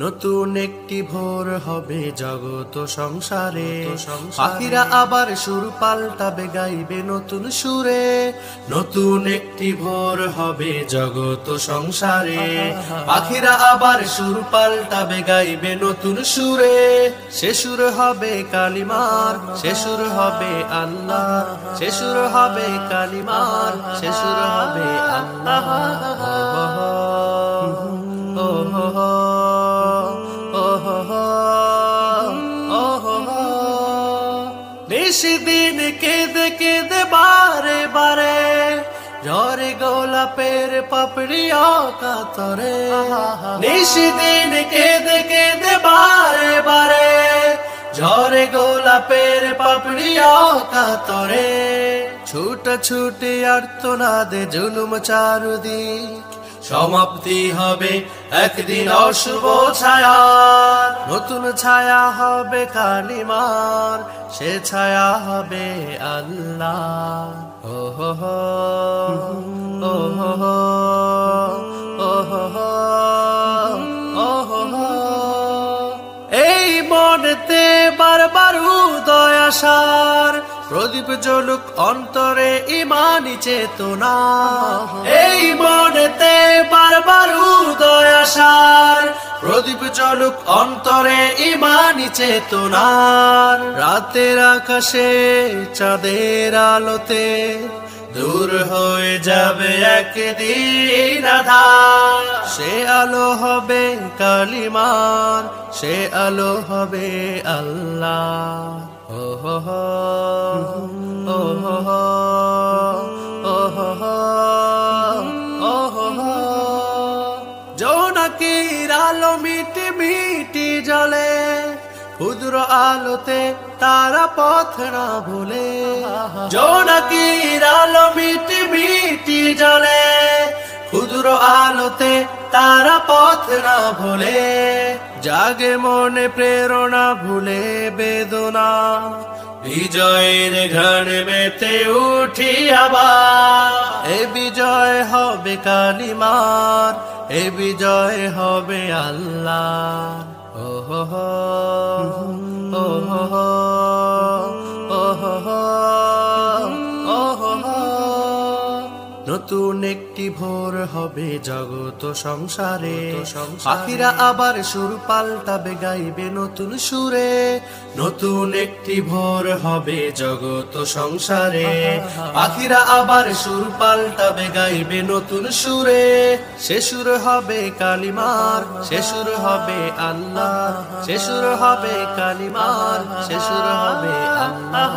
নতুন একটি ভোর হবে জগত সংসারে, পাখিরা আবার সুর পাল্টাবে গাইবে নতুন সুরে। নতুন একটি ভোর হবে জগত সংসারে, পাখিরা আবার সুর পাল্টাবে গাইবে নতুন সুরে। সে সুর হবে কালিমার, সে সুর হবে আল্লাহ, সে সুর হবে কালিমার, সে সুর হবে আল্লাহ। নিশিদিন কেঁদে কেঁদে বারে বারে, ঝরে গোলাপের পাপড়িয়া কাতরে। নিশিদিন কেঁদে কেঁদে বারে বারে, ঝরে গোলাপের পাপড়িয়া কাতরে। ছুটা ছুটি আর্তনাদে জুলুম চারদিক, সমাপ্তি হবে একদিন অশুভ ছায়া। নতুন ছায়া হবে কালিমার, সে ছায়া হবে আল্লাহ। ও হো হো, ও হো হো, ও হো হো, ও হো হো। এই মনেতে বারবার উদয় আসার, প্রদীপ জ্বলুক অন্তরে ইমানি চেতনা। এই মনেতে বারবার উদয় আসার, প্রদীপ জ্বলুক অন্তরে ইমানি চেতনার। রাতের আকাশে চাঁদের আলোতে দূর হয়ে যাবে একদিন আঁধার। সে আলো হবে কালিমার, সে আলো হবে আল্লাহ। ও হো হো, ও হো হো, ও হো হো, ও হো হো। জোনাকির আলো মিটি মিটি জ্বলে, ক্ষুদ্র আলোতে তারা পথ না ভুলে। জোনাকির আলো মিটি মিটি জ্বলে, ক্ষুদ্র আলোতে তারা পথ না ভুলে। জাগে মনে প্রেরণা ভুলে বেদনা, বিজয়ের ঘাড়ে মেতে উঠি আবার। এ বিজয় হবে কালিমার, এ বিজয় হবে আল্লাহ। ও হো হো, ও হো হো, ও হো হো, ও হো হো। নতুন একটি ভোর হবে জগত সংসারে, পাখিরা আবার সুর পাল্টাবে গাইবে নতুন সুরে। নতুন একটি ভোর হবে জগত সংসারে, পাখিরা আবার সুর পাল্টাবে গাইবে নতুন সুরে। সে সুর হবে কালিমার, সে সুর হবে আল্লাহ, সে সুর হবে কালিমার, সে সুর হবে আল্লাহ।